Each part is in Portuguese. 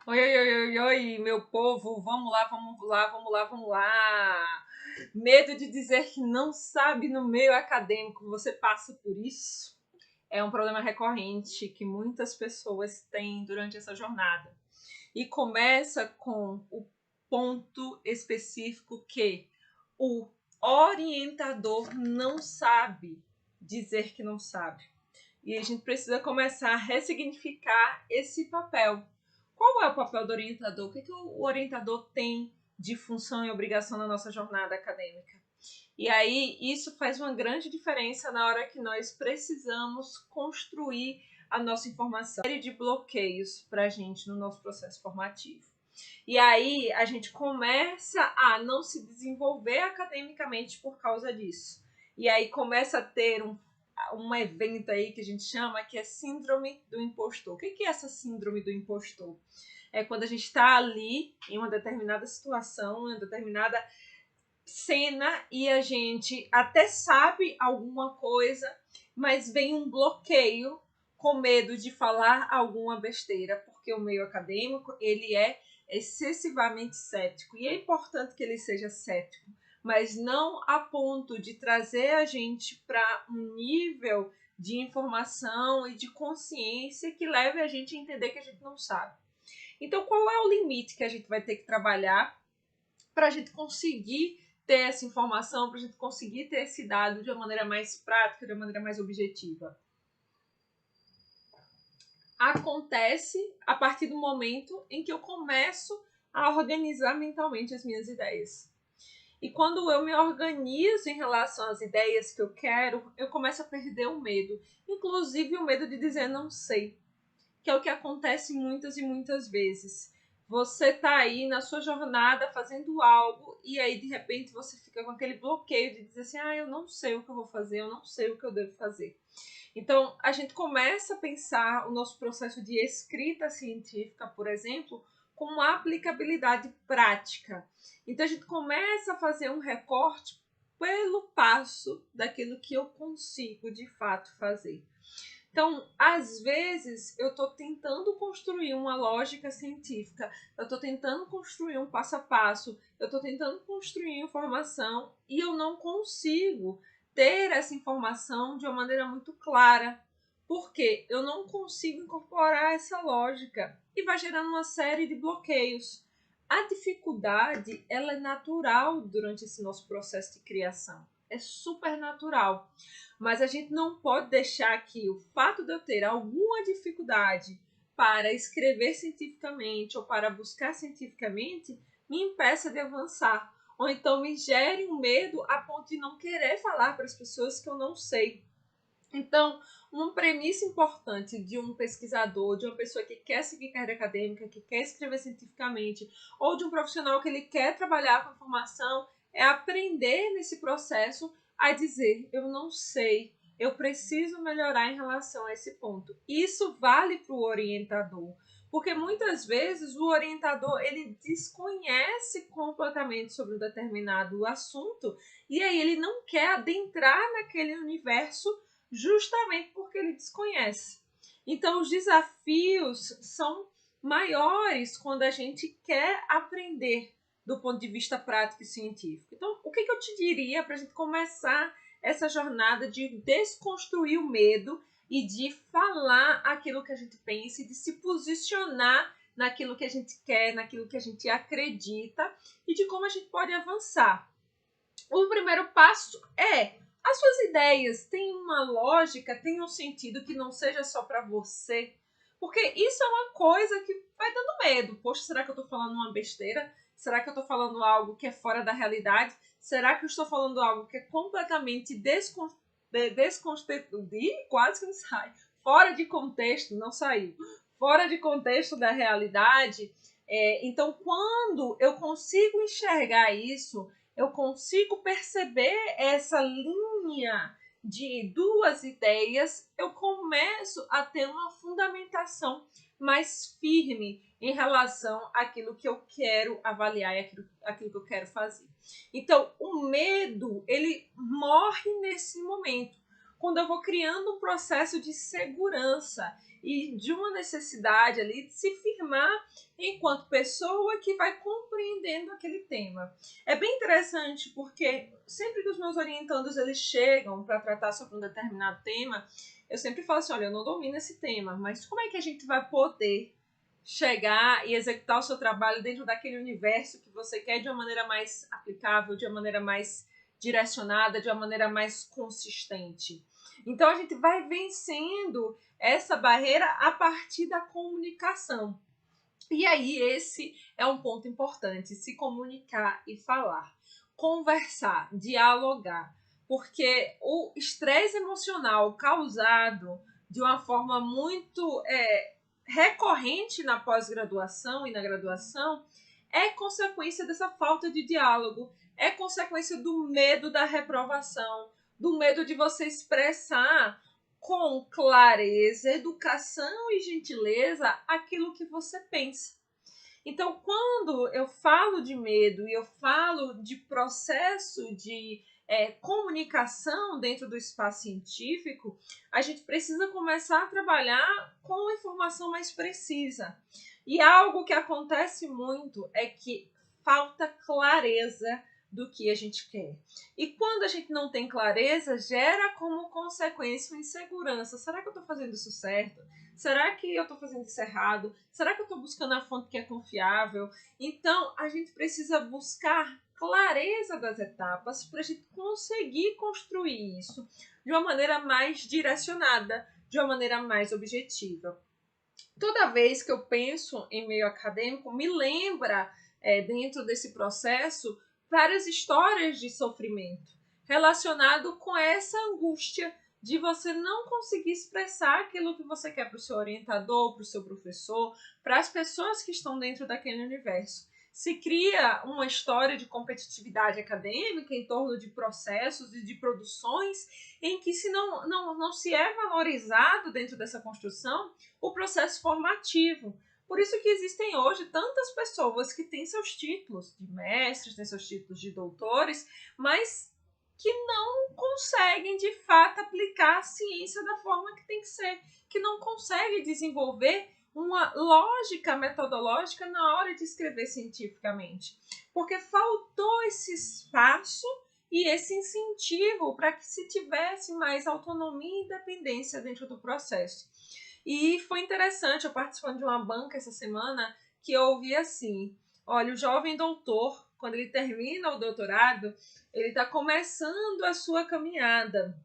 Oi, oi, oi, oi, oi, meu povo, vamos lá, vamos lá, vamos lá, vamos lá. Medo de dizer que não sabe no meio acadêmico, você passa por isso? É um problema recorrente que muitas pessoas têm durante essa jornada. E começa com o ponto específico que o orientador não sabe dizer que não sabe. E a gente precisa começar a ressignificar esse papel. Qual é o papel do orientador? O que o orientador tem de função e obrigação na nossa jornada acadêmica? E aí, isso faz uma grande diferença na hora que nós precisamos construir a nossa informação. Uma série de bloqueios para a gente no nosso processo formativo. E aí, a gente começa a não se desenvolver academicamente por causa disso. E aí, começa a ter um evento aí que a gente chama que é síndrome do impostor. O que é essa síndrome do impostor? É quando a gente está ali em uma determinada situação, em uma determinada cena e a gente até sabe alguma coisa, mas vem um bloqueio com medo de falar alguma besteira, porque o meio acadêmico ele é excessivamente cético e é importante que ele seja cético, mas não a ponto de trazer a gente para um nível de informação e de consciência que leve a gente a entender que a gente não sabe. Então, qual é o limite que a gente vai ter que trabalhar para a gente conseguir ter essa informação, para a gente conseguir ter esse dado de uma maneira mais prática, de uma maneira mais objetiva? Acontece a partir do momento em que eu começo a organizar mentalmente as minhas ideias. E quando eu me organizo em relação às ideias que eu quero, eu começo a perder o medo, inclusive o medo de dizer não sei, que é o que acontece muitas e muitas vezes. Você tá aí na sua jornada fazendo algo e aí de repente você fica com aquele bloqueio de dizer assim: "Ah, eu não sei o que eu vou fazer, eu não sei o que eu devo fazer". Então, a gente começa a pensar o nosso processo de escrita científica, por exemplo, com uma aplicabilidade prática. Então, a gente começa a fazer um recorte pelo passo daquilo que eu consigo de fato fazer. Então, às vezes, eu estou tentando construir uma lógica científica, eu estou tentando construir um passo a passo, eu estou tentando construir informação e eu não consigo ter essa informação de uma maneira muito clara, porque eu não consigo incorporar essa lógica e vai gerando uma série de bloqueios. A dificuldade, ela é natural durante esse nosso processo de criação, é super natural. Mas a gente não pode deixar que o fato de eu ter alguma dificuldade para escrever cientificamente ou para buscar cientificamente me impeça de avançar. Ou então me gere um medo a ponto de não querer falar para as pessoas que eu não sei. Então, uma premissa importante de um pesquisador, de uma pessoa que quer seguir carreira acadêmica, que quer escrever cientificamente, ou de um profissional que ele quer trabalhar com informação, é aprender nesse processo a dizer: eu não sei, eu preciso melhorar em relação a esse ponto. Isso vale para o orientador, porque muitas vezes o orientador ele desconhece completamente sobre um determinado assunto e aí ele não quer adentrar naquele universo justamente porque ele desconhece. Então, os desafios são maiores quando a gente quer aprender do ponto de vista prático e científico. Então, o que eu te diria para a gente começar essa jornada de desconstruir o medo e de falar aquilo que a gente pensa e de se posicionar naquilo que a gente quer, naquilo que a gente acredita e de como a gente pode avançar? O primeiro passo é as suas ideias têm uma lógica, têm um sentido que não seja só para você. Porque isso é uma coisa que vai dando medo. Poxa, será que eu estou falando uma besteira? Será que eu estou falando algo que é fora da realidade? Será que eu estou falando algo que é completamente quase que não sai. Fora de contexto, não saiu. Fora de contexto da realidade. Então, quando eu consigo enxergar isso, eu consigo perceber essa linha de duas ideias, eu começo a ter uma fundamentação mais firme em relação àquilo que eu quero avaliar e aquilo que eu quero fazer. Então, o medo, ele morre nesse momento, quando eu vou criando um processo de segurança e de uma necessidade ali de se firmar enquanto pessoa que vai compreendendo aquele tema. É bem interessante porque sempre que os meus orientandos eles chegam para tratar sobre um determinado tema, eu sempre falo assim, olha, eu não domino esse tema, mas como é que a gente vai poder chegar e executar o seu trabalho dentro daquele universo que você quer de uma maneira mais aplicável, de uma maneira mais direcionada, de uma maneira mais consistente. Então a gente vai vencendo essa barreira a partir da comunicação. E aí esse é um ponto importante, se comunicar e falar, conversar, dialogar, porque o estresse emocional causado de uma forma muito recorrente na pós-graduação e na graduação é consequência dessa falta de diálogo, é consequência do medo da reprovação, do medo de você expressar com clareza, educação e gentileza aquilo que você pensa. Então, quando eu falo de medo e eu falo de processo de comunicação dentro do espaço científico, a gente precisa começar a trabalhar com informação mais precisa. E algo que acontece muito é que falta clareza do que a gente quer. E quando a gente não tem clareza, gera como consequência uma insegurança. Será que eu estou fazendo isso certo? Será que eu estou fazendo isso errado? Será que eu estou buscando a fonte que é confiável? Então, a gente precisa buscar clareza das etapas para a gente conseguir construir isso de uma maneira mais direcionada, de uma maneira mais objetiva. Toda vez que eu penso em meio acadêmico, me lembra, dentro desse processo, várias histórias de sofrimento relacionado com essa angústia de você não conseguir expressar aquilo que você quer para o seu orientador, para o seu professor, para as pessoas que estão dentro daquele universo. Se cria uma história de competitividade acadêmica em torno de processos e de produções em que se não se é valorizado dentro dessa construção o processo formativo. Por isso que existem hoje tantas pessoas que têm seus títulos de mestres, têm seus títulos de doutores, mas que não conseguem de fato aplicar a ciência da forma que tem que ser, que não conseguem desenvolver uma lógica metodológica na hora de escrever cientificamente, porque faltou esse espaço e esse incentivo para que se tivesse mais autonomia e independência dentro do processo. E foi interessante, eu participando de uma banca essa semana, que eu ouvi assim, olha, o jovem doutor, quando ele termina o doutorado, ele está começando a sua caminhada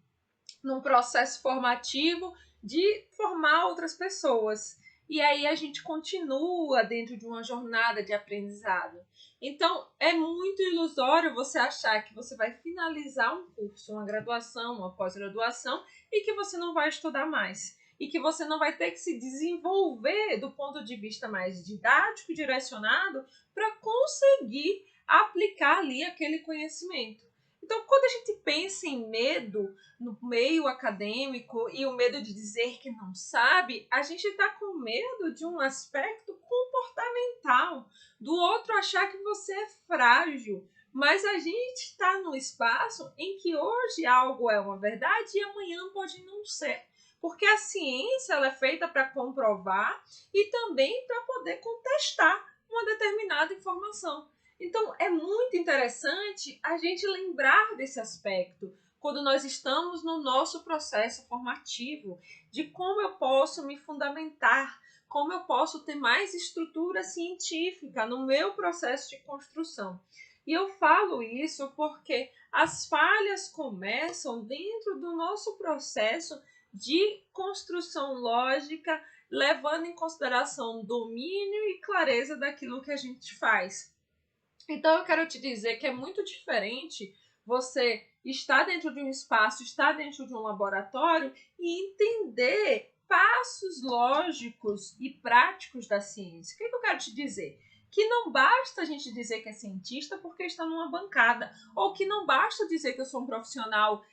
num processo formativo de formar outras pessoas. E aí a gente continua dentro de uma jornada de aprendizado. Então, é muito ilusório você achar que você vai finalizar um curso, uma graduação, uma pós-graduação, e que você não vai estudar mais. E que você não vai ter que se desenvolver do ponto de vista mais didático, direcionado, para conseguir aplicar ali aquele conhecimento. Então, quando a gente pensa em medo no meio acadêmico e o medo de dizer que não sabe, a gente está com medo de um aspecto comportamental, do outro achar que você é frágil. Mas a gente está num espaço em que hoje algo é uma verdade e amanhã pode não ser. Porque a ciência ela é feita para comprovar e também para poder contestar uma determinada informação. Então, é muito interessante a gente lembrar desse aspecto quando nós estamos no nosso processo formativo, de como eu posso me fundamentar, como eu posso ter mais estrutura científica no meu processo de construção. E eu falo isso porque as falhas começam dentro do nosso processo de construção lógica, levando em consideração domínio e clareza daquilo que a gente faz. Então eu quero te dizer que é muito diferente você estar dentro de um espaço, estar dentro de um laboratório e entender passos lógicos e práticos da ciência. O que eu quero te dizer? Que não basta a gente dizer que é cientista porque está numa bancada, ou que não basta dizer que eu sou um profissional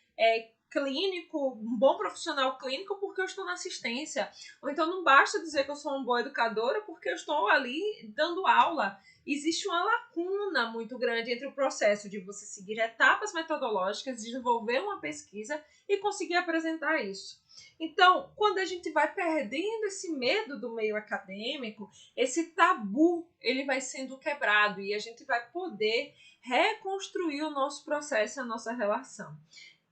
clínico, um bom profissional clínico porque eu estou na assistência, ou então não basta dizer que eu sou uma boa educadora porque eu estou ali dando aula. Existe uma lacuna muito grande entre o processo de você seguir etapas metodológicas, desenvolver uma pesquisa e conseguir apresentar isso. Então, quando a gente vai perdendo esse medo do meio acadêmico, esse tabu, ele vai sendo quebrado e a gente vai poder reconstruir o nosso processo, a nossa relação.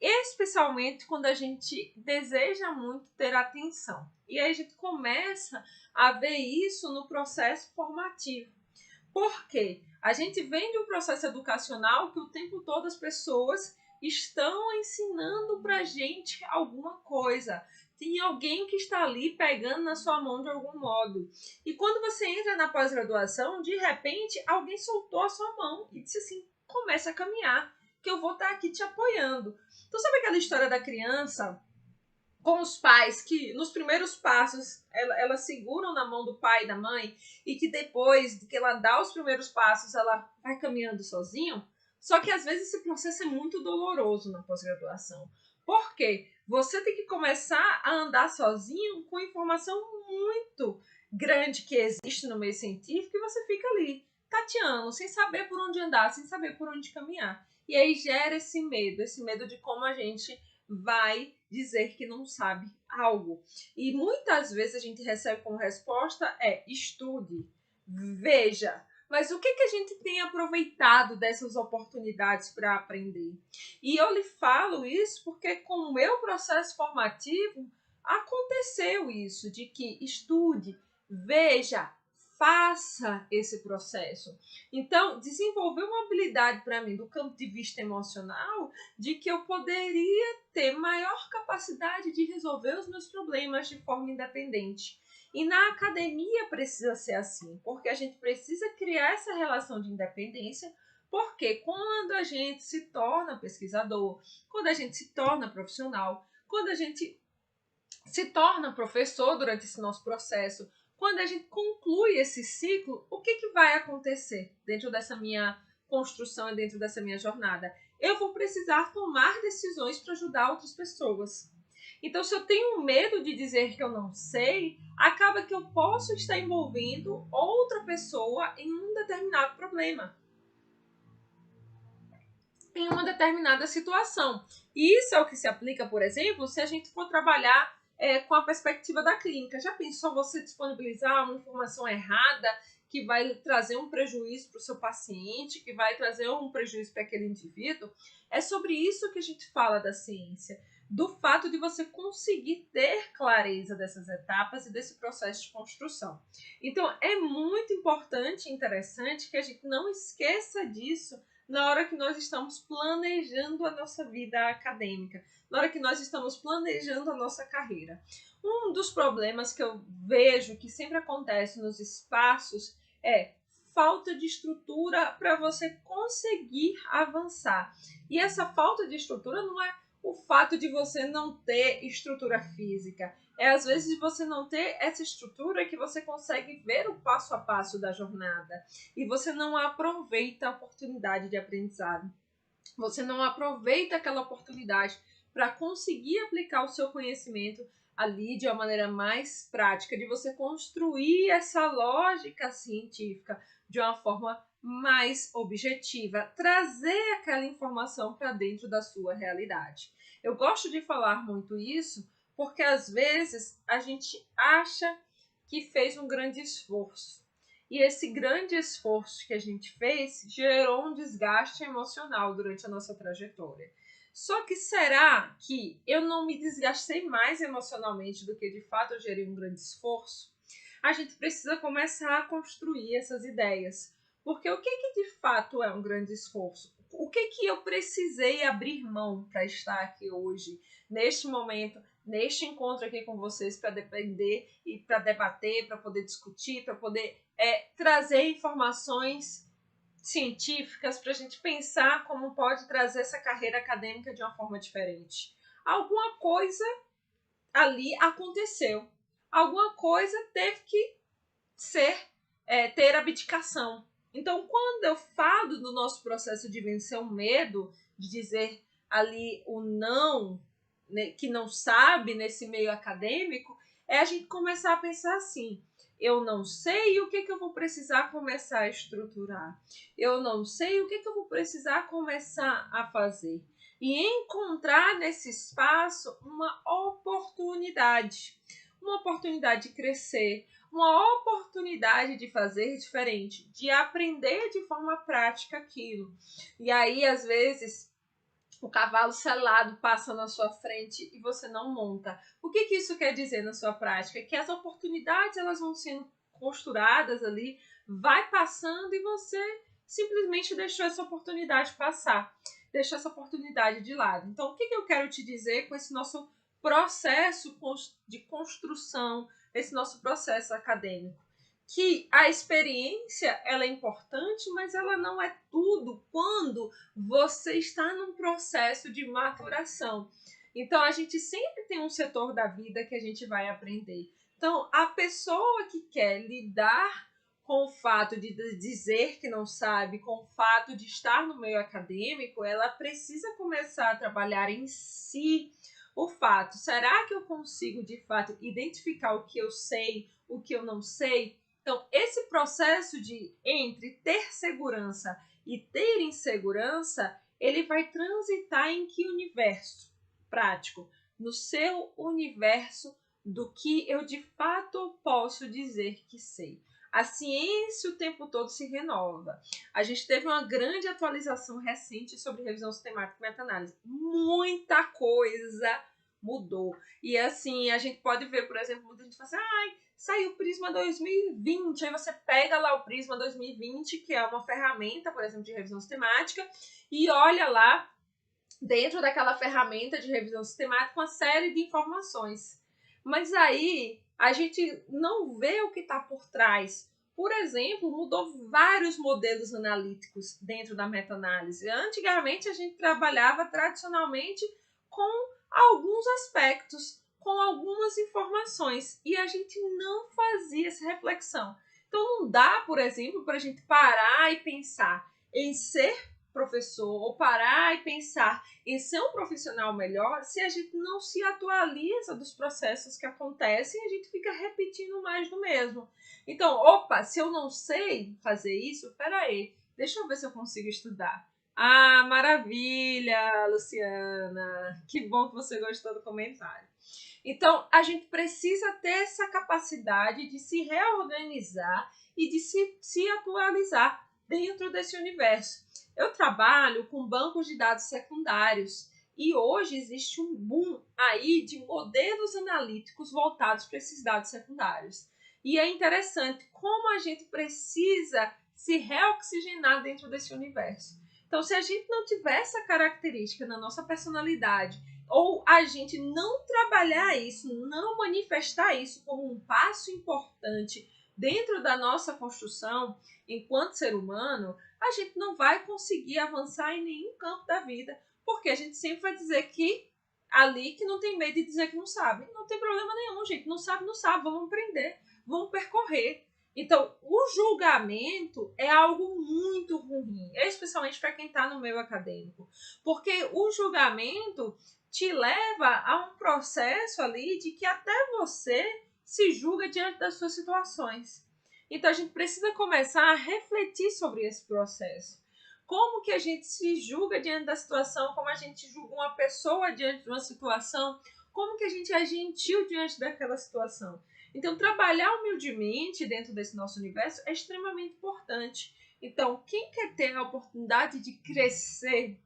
Especialmente quando a gente deseja muito ter atenção. E aí a gente começa a ver isso no processo formativo. Por quê? A gente vem de um processo educacional que o tempo todo as pessoas estão ensinando pra gente alguma coisa. Tem alguém que está ali pegando na sua mão de algum modo. E quando você entra na pós-graduação, de repente alguém soltou a sua mão e disse assim: começa a caminhar, que eu vou estar aqui te apoiando. Então, sabe aquela história da criança com os pais que nos primeiros passos elas seguram na mão do pai e da mãe e que depois de que ela dá os primeiros passos ela vai caminhando sozinho? Só que às vezes esse processo é muito doloroso na pós-graduação. Por quê? Você tem que começar a andar sozinho com informação muito grande que existe no meio científico e você fica ali tateando, sem saber por onde andar, sem saber por onde caminhar. E aí gera esse medo de como a gente vai dizer que não sabe algo. E muitas vezes a gente recebe como resposta estude, veja. Mas o que a gente tem aproveitado dessas oportunidades para aprender? E eu lhe falo isso porque com o meu processo formativo aconteceu isso, de que estude, veja, faça esse processo. Então, desenvolveu uma habilidade para mim do campo de vista emocional de que eu poderia ter maior capacidade de resolver os meus problemas de forma independente. E na academia precisa ser assim, porque a gente precisa criar essa relação de independência, porque quando a gente se torna pesquisador, quando a gente se torna profissional, quando a gente se torna professor durante esse nosso processo, quando a gente conclui esse ciclo, o que vai acontecer dentro dessa minha construção e dentro dessa minha jornada? Eu vou precisar tomar decisões para ajudar outras pessoas. Então, se eu tenho medo de dizer que eu não sei, acaba que eu posso estar envolvendo outra pessoa em um determinado problema, em uma determinada situação. E isso é o que se aplica, por exemplo, se a gente for trabalhar com a perspectiva da clínica. Já pensou você disponibilizar uma informação errada que vai trazer um prejuízo para o seu paciente, que vai trazer um prejuízo para aquele indivíduo? É sobre isso que a gente fala da ciência, do fato de você conseguir ter clareza dessas etapas e desse processo de construção. Então, é muito importante e interessante que a gente não esqueça disso na hora que nós estamos planejando a nossa vida acadêmica, na hora que nós estamos planejando a nossa carreira. Um dos problemas que eu vejo que sempre acontece nos espaços é falta de estrutura para você conseguir avançar. E essa falta de estrutura não é o fato de você não ter estrutura física. É às vezes você não ter essa estrutura que você consegue ver o passo a passo da jornada e você não aproveita a oportunidade de aprendizado. Você não aproveita aquela oportunidade para conseguir aplicar o seu conhecimento ali de uma maneira mais prática, de você construir essa lógica científica de uma forma mais objetiva, trazer aquela informação para dentro da sua realidade. Eu gosto de falar muito isso porque às vezes a gente acha que fez um grande esforço. E esse grande esforço que a gente fez gerou um desgaste emocional durante a nossa trajetória. Só que será que eu não me desgastei mais emocionalmente do que de fato eu gerei um grande esforço? A gente precisa começar a construir essas ideias. Porque o que de fato é um grande esforço? O que eu precisei abrir mão para estar aqui hoje, neste momento, neste encontro aqui com vocês, para depender e para debater, para poder discutir, para poder trazer informações científicas para a gente pensar como pode trazer essa carreira acadêmica de uma forma diferente. Alguma coisa ali aconteceu. Alguma coisa teve que ter abdicação. Então, quando eu falo do nosso processo de vencer o medo, de dizer ali o não, né, que não sabe nesse meio acadêmico, é a gente começar a pensar assim: eu não sei o que eu vou precisar começar a estruturar. Eu não sei o que eu vou precisar começar a fazer. e encontrar nesse espaço uma oportunidade de crescer, uma oportunidade de fazer diferente, de aprender de forma prática aquilo. E aí, às vezes, o cavalo selado passa na sua frente e você não monta. O que isso quer dizer na sua prática? Que as oportunidades elas vão sendo costuradas ali, vai passando e você simplesmente deixou essa oportunidade passar, deixou essa oportunidade de lado. Então, o que eu quero te dizer com esse nosso processo de construção, esse nosso processo acadêmico? Que a experiência ela é importante, mas ela não é tudo quando você está num processo de maturação. Então, a gente sempre tem um setor da vida que a gente vai aprender. Então, a pessoa que quer lidar com o fato de dizer que não sabe, com o fato de estar no meio acadêmico, ela precisa começar a trabalhar em si o fato. Será que eu consigo, de fato, identificar o que eu sei, o que eu não sei? Então, esse processo de entre ter segurança e ter insegurança, ele vai transitar em que universo prático? No seu universo do que eu de fato posso dizer que sei. A ciência o tempo todo se renova. A gente teve uma grande atualização recente sobre revisão sistemática e meta-análise. Muita coisa mudou. E assim, a gente pode ver, por exemplo, muita gente fala assim, saiu o Prisma 2020, aí você pega lá o Prisma 2020, que é uma ferramenta, por exemplo, de revisão sistemática, e olha lá, dentro daquela ferramenta de revisão sistemática, uma série de informações. Mas aí, a gente não vê o que está por trás. Por exemplo, mudou vários modelos analíticos dentro da meta-análise. Antigamente, a gente trabalhava tradicionalmente com alguns aspectos, com algumas informações, e a gente não fazia essa reflexão. Então, não dá, por exemplo, para a gente parar e pensar em ser professor ou parar e pensar em ser um profissional melhor se a gente não se atualiza dos processos que acontecem e a gente fica repetindo mais do mesmo. Então, opa, se eu não sei fazer isso, peraí, deixa eu ver se eu consigo estudar. Ah, maravilha, Luciana! Que bom que você gostou do comentário. Então, a gente precisa ter essa capacidade de se reorganizar e de se atualizar dentro desse universo. Eu trabalho com bancos de dados secundários e hoje existe um boom aí de modelos analíticos voltados para esses dados secundários. E é interessante como a gente precisa se reoxigenar dentro desse universo. Então, se a gente não tiver essa característica na nossa personalidade, ou a gente não trabalhar isso, não manifestar isso como um passo importante dentro da nossa construção enquanto ser humano, a gente não vai conseguir avançar em nenhum campo da vida, porque a gente sempre vai dizer que ali que não tem medo de dizer que não sabe. Não tem problema nenhum, gente. Não sabe, vamos aprender, vamos percorrer. Então, o julgamento é algo muito ruim, especialmente para quem está no meio acadêmico, porque o julgamento te leva a um processo ali de que até você se julga diante das suas situações. Então, a gente precisa começar a refletir sobre esse processo. Como que a gente se julga diante da situação, como a gente julga uma pessoa diante de uma situação, como que a gente é gentil diante daquela situação. Então, trabalhar humildemente dentro desse nosso universo é extremamente importante. Então, quem quer ter a oportunidade de crescer,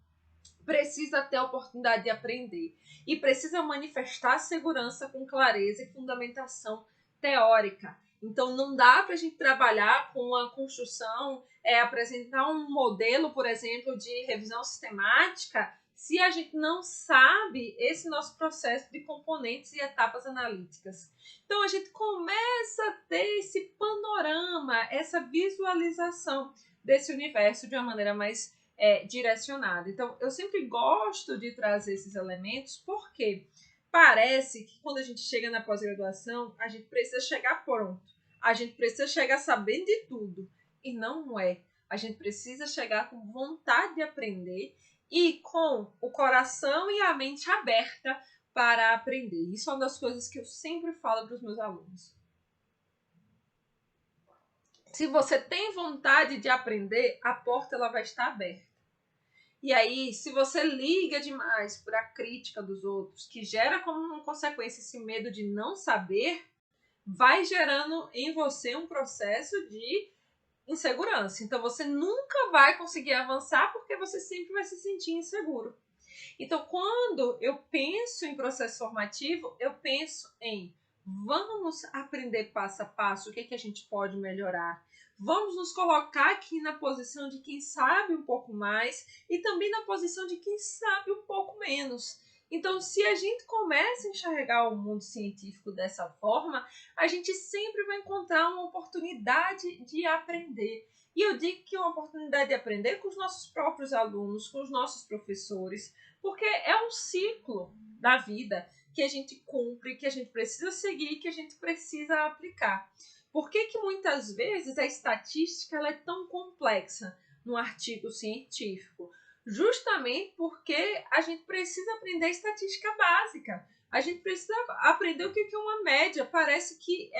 precisa ter a oportunidade de aprender e precisa manifestar segurança com clareza e fundamentação teórica. Então, não dá para a gente trabalhar com uma construção, apresentar um modelo, por exemplo, de revisão sistemática, se a gente não sabe esse nosso processo de componentes e etapas analíticas. Então, a gente começa a ter esse panorama, essa visualização desse universo de uma maneira mais direcionada. Então, eu sempre gosto de trazer esses elementos porque parece que quando a gente chega na pós-graduação, a gente precisa chegar pronto. A gente precisa chegar sabendo de tudo. E não é. A gente precisa chegar com vontade de aprender e com o coração e a mente aberta para aprender. Isso é uma das coisas que eu sempre falo para os meus alunos. Se você tem vontade de aprender, a porta ela vai estar aberta. E aí, se você liga demais para a crítica dos outros, que gera como uma consequência esse medo de não saber, vai gerando em você um processo de insegurança. Então, você nunca vai conseguir avançar porque você sempre vai se sentir inseguro. Então, quando eu penso em processo formativo, eu penso em vamos aprender passo a passo o que a gente pode melhorar. Vamos nos colocar aqui na posição de quem sabe um pouco mais e também na posição de quem sabe um pouco menos. Então, se a gente começa a enxergar o mundo científico dessa forma, a gente sempre vai encontrar uma oportunidade de aprender. E eu digo que é uma oportunidade de aprender com os nossos próprios alunos, com os nossos professores, porque é um ciclo da vida que a gente cumpre, que a gente precisa seguir, que a gente precisa aplicar. Por que muitas vezes a estatística ela é tão complexa no artigo científico? Justamente porque a gente precisa aprender estatística básica. A gente precisa aprender o que é uma média. Parece que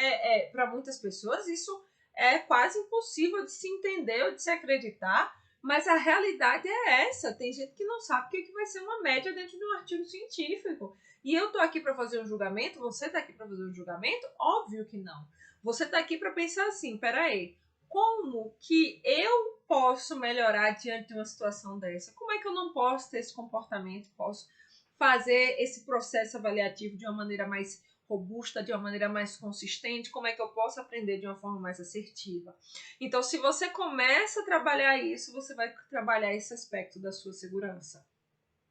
para muitas pessoas isso é quase impossível de se entender ou de se acreditar, mas a realidade é essa. Tem gente que não sabe o que vai ser uma média dentro de um artigo científico. E eu estou aqui para fazer um julgamento? Você está aqui para fazer um julgamento? Óbvio que não. Você está aqui para pensar assim, peraí, como que eu posso melhorar diante de uma situação dessa? Como é que eu não posso ter esse comportamento? Posso fazer esse processo avaliativo de uma maneira mais robusta, de uma maneira mais consistente? Como é que eu posso aprender de uma forma mais assertiva? Então, se você começa a trabalhar isso, você vai trabalhar esse aspecto da sua segurança.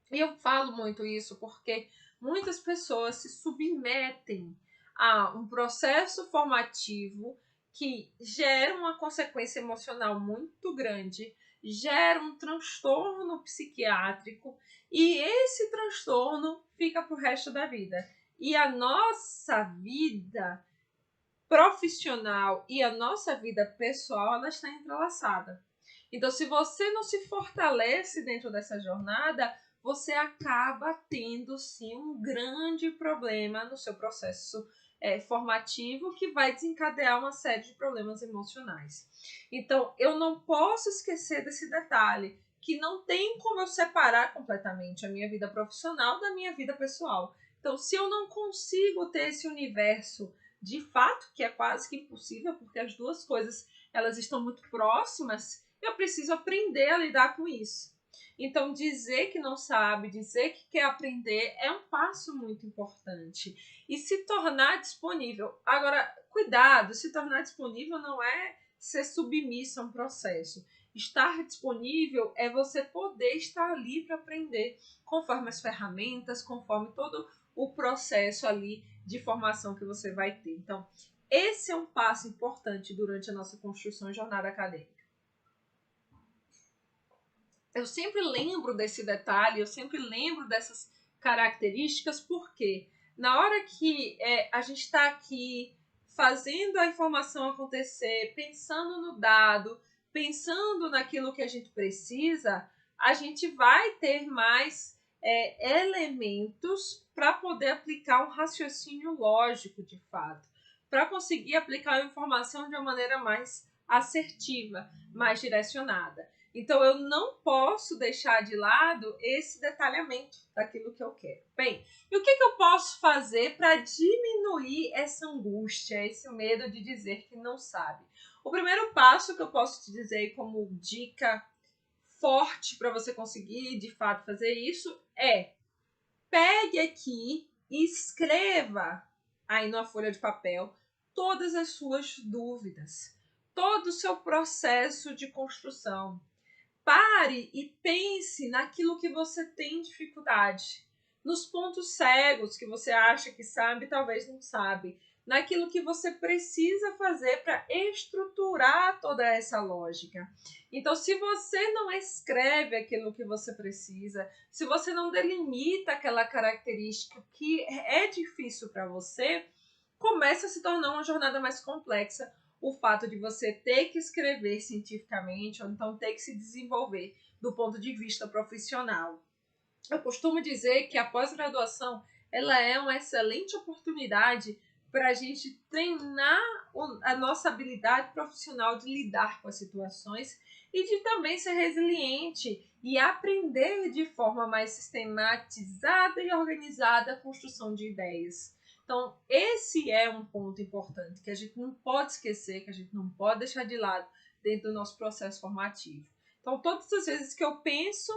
E eu falo muito isso porque muitas pessoas se submetem a um processo formativo que gera uma consequência emocional muito grande, gera um transtorno psiquiátrico e esse transtorno fica para o resto da vida. E a nossa vida profissional e a nossa vida pessoal, ela está entrelaçada. Então, se você não se fortalece dentro dessa jornada, você acaba tendo, sim, um grande problema no seu processo formativo que vai desencadear uma série de problemas emocionais. Então, eu não posso esquecer desse detalhe, que não tem como eu separar completamente a minha vida profissional da minha vida pessoal. Então, se eu não consigo ter esse universo de fato, que é quase que impossível, porque as duas coisas elas estão muito próximas, eu preciso aprender a lidar com isso. Então, dizer que não sabe, dizer que quer aprender é um passo muito importante. E se tornar disponível. Agora, cuidado, se tornar disponível não é ser submisso a um processo. Estar disponível é você poder estar ali para aprender, conforme as ferramentas, conforme todo o processo ali de formação que você vai ter. Então, esse é um passo importante durante a nossa construção e jornada acadêmica. Eu sempre lembro desse detalhe, eu sempre lembro dessas características, porque na hora que a gente está aqui fazendo a informação acontecer, pensando no dado, pensando naquilo que a gente precisa, a gente vai ter mais elementos para poder aplicar um raciocínio lógico de fato, para conseguir aplicar a informação de uma maneira mais assertiva, mais direcionada. Então, eu não posso deixar de lado esse detalhamento daquilo que eu quero. Bem, e o que eu posso fazer para diminuir essa angústia, esse medo de dizer que não sabe? O primeiro passo que eu posso te dizer como dica forte para você conseguir, de fato, fazer isso é pegue aqui e escreva aí numa folha de papel todas as suas dúvidas, todo o seu processo de construção. Pare e pense naquilo que você tem dificuldade, nos pontos cegos que você acha que sabe, talvez não sabe, naquilo que você precisa fazer para estruturar toda essa lógica. Então, se você não escreve aquilo que você precisa, se você não delimita aquela característica que é difícil para você, começa a se tornar uma jornada mais complexa, o fato de você ter que escrever cientificamente ou então ter que se desenvolver do ponto de vista profissional. Eu costumo dizer que a pós-graduação ela é uma excelente oportunidade para a gente treinar a nossa habilidade profissional de lidar com as situações e de também ser resiliente e aprender de forma mais sistematizada e organizada a construção de ideias. Então, esse é um ponto importante que a gente não pode esquecer, que a gente não pode deixar de lado dentro do nosso processo formativo. Então, todas as vezes que eu penso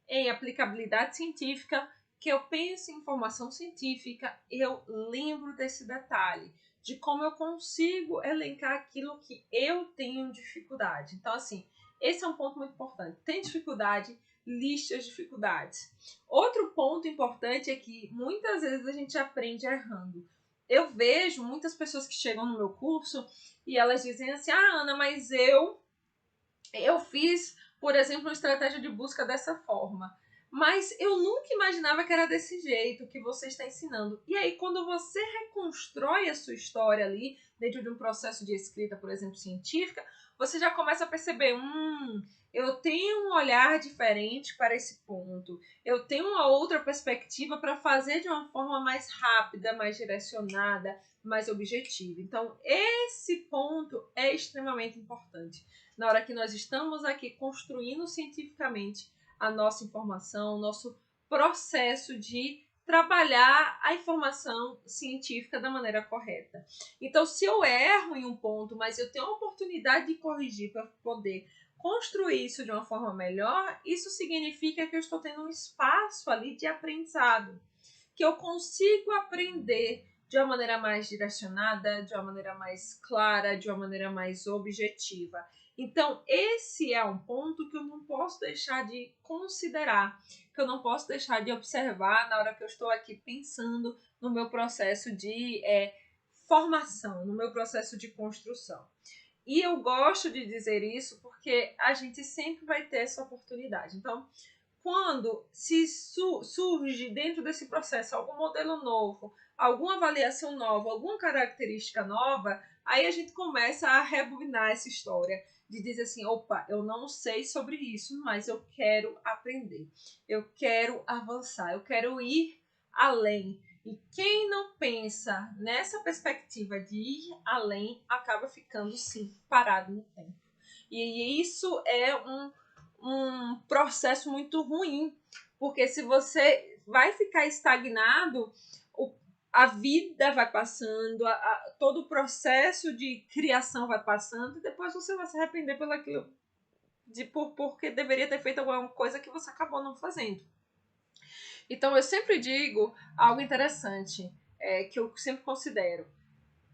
em aplicabilidade científica, que eu penso em informação científica, eu lembro desse detalhe, de como eu consigo elencar aquilo que eu tenho dificuldade. Então, assim, esse é um ponto muito importante. Tem dificuldade, liste as dificuldades. Outro ponto importante é que muitas vezes a gente aprende errando. Eu vejo muitas pessoas que chegam no meu curso e elas dizem assim, Ana, mas eu fiz, por exemplo, uma estratégia de busca dessa forma. Mas eu nunca imaginava que era desse jeito que você está ensinando. E aí, quando você reconstrói a sua história ali, dentro de um processo de escrita, por exemplo, científica, você já começa a perceber, eu tenho um olhar diferente para esse ponto. Eu tenho uma outra perspectiva para fazer de uma forma mais rápida, mais direcionada, mais objetiva. Então, esse ponto é extremamente importante. Na hora que nós estamos aqui construindo cientificamente a nossa informação, o nosso processo de trabalhar a informação científica da maneira correta. Então, se eu erro em um ponto, mas eu tenho a oportunidade de corrigir para poder construir isso de uma forma melhor, isso significa que eu estou tendo um espaço ali de aprendizado, que eu consigo aprender de uma maneira mais direcionada, de uma maneira mais clara, de uma maneira mais objetiva. Então, esse é um ponto que eu não posso deixar de considerar, que eu não posso deixar de observar na hora que eu estou aqui pensando no meu processo de formação, no meu processo de construção. E eu gosto de dizer isso porque a gente sempre vai ter essa oportunidade. Então, quando se surge dentro desse processo algum modelo novo, alguma avaliação nova, alguma característica nova, aí a gente começa a rebobinar essa história de dizer assim, opa, eu não sei sobre isso, mas eu quero aprender, eu quero avançar, eu quero ir além. E quem não pensa nessa perspectiva de ir além, acaba ficando, sim, parado no tempo. E isso é um processo muito ruim, porque se você vai ficar estagnado, a vida vai passando, todo o processo de criação vai passando, e depois você vai se arrepender porque deveria ter feito alguma coisa que você acabou não fazendo. Então, eu sempre digo algo interessante, que eu sempre considero.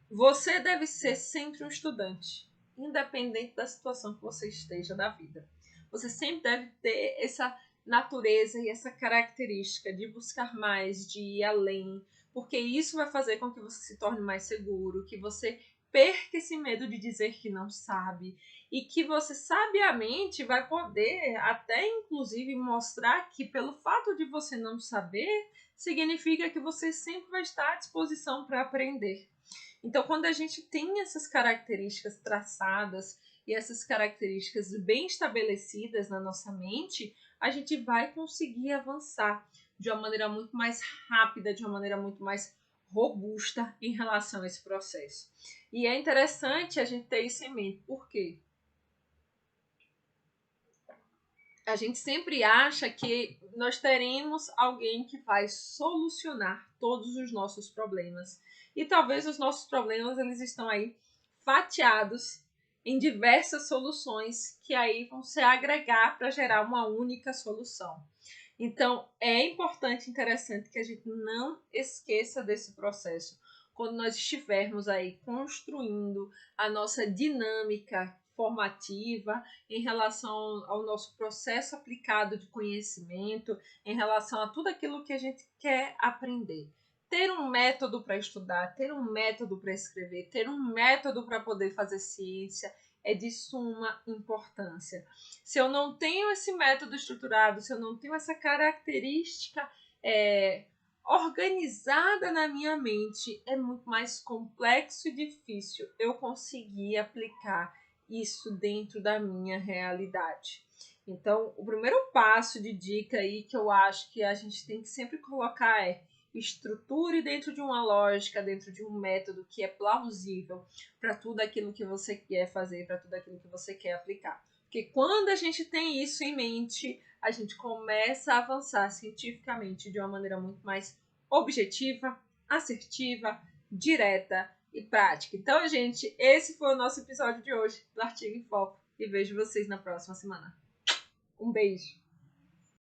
Você deve ser sempre um estudante, independente da situação que você esteja da vida. Você sempre deve ter essa natureza e essa característica de buscar mais, de ir além, porque isso vai fazer com que você se torne mais seguro, que você perca esse medo de dizer que não sabe e que você sabiamente vai poder até inclusive mostrar que pelo fato de você não saber, significa que você sempre vai estar à disposição para aprender. Então, quando a gente tem essas características traçadas e essas características bem estabelecidas na nossa mente, a gente vai conseguir avançar de uma maneira muito mais rápida, de uma maneira muito mais robusta em relação a esse processo. E é interessante a gente ter isso em mente. Por quê? A gente sempre acha que nós teremos alguém que vai solucionar todos os nossos problemas. E talvez os nossos problemas eles estão aí fatiados em diversas soluções que aí vão se agregar para gerar uma única solução. Então, é importante, interessante que a gente não esqueça desse processo. Quando nós estivermos aí construindo a nossa dinâmica formativa em relação ao nosso processo aplicado de conhecimento, em relação a tudo aquilo que a gente quer aprender. Ter um método para estudar, ter um método para escrever, ter um método para poder fazer ciência é de suma importância. Se eu não tenho esse método estruturado, se eu não tenho essa característica organizada na minha mente, é muito mais complexo e difícil eu conseguir aplicar isso dentro da minha realidade. Então, o primeiro passo de dica aí que eu acho que a gente tem que sempre colocar é estruture dentro de uma lógica, dentro de um método que é plausível para tudo aquilo que você quer fazer, para tudo aquilo que você quer aplicar. Porque quando a gente tem isso em mente, a gente começa a avançar cientificamente de uma maneira muito mais objetiva, assertiva, direta e prática. Então, gente, esse foi o nosso episódio de hoje do Artigo em Foco e vejo vocês na próxima semana. Um beijo!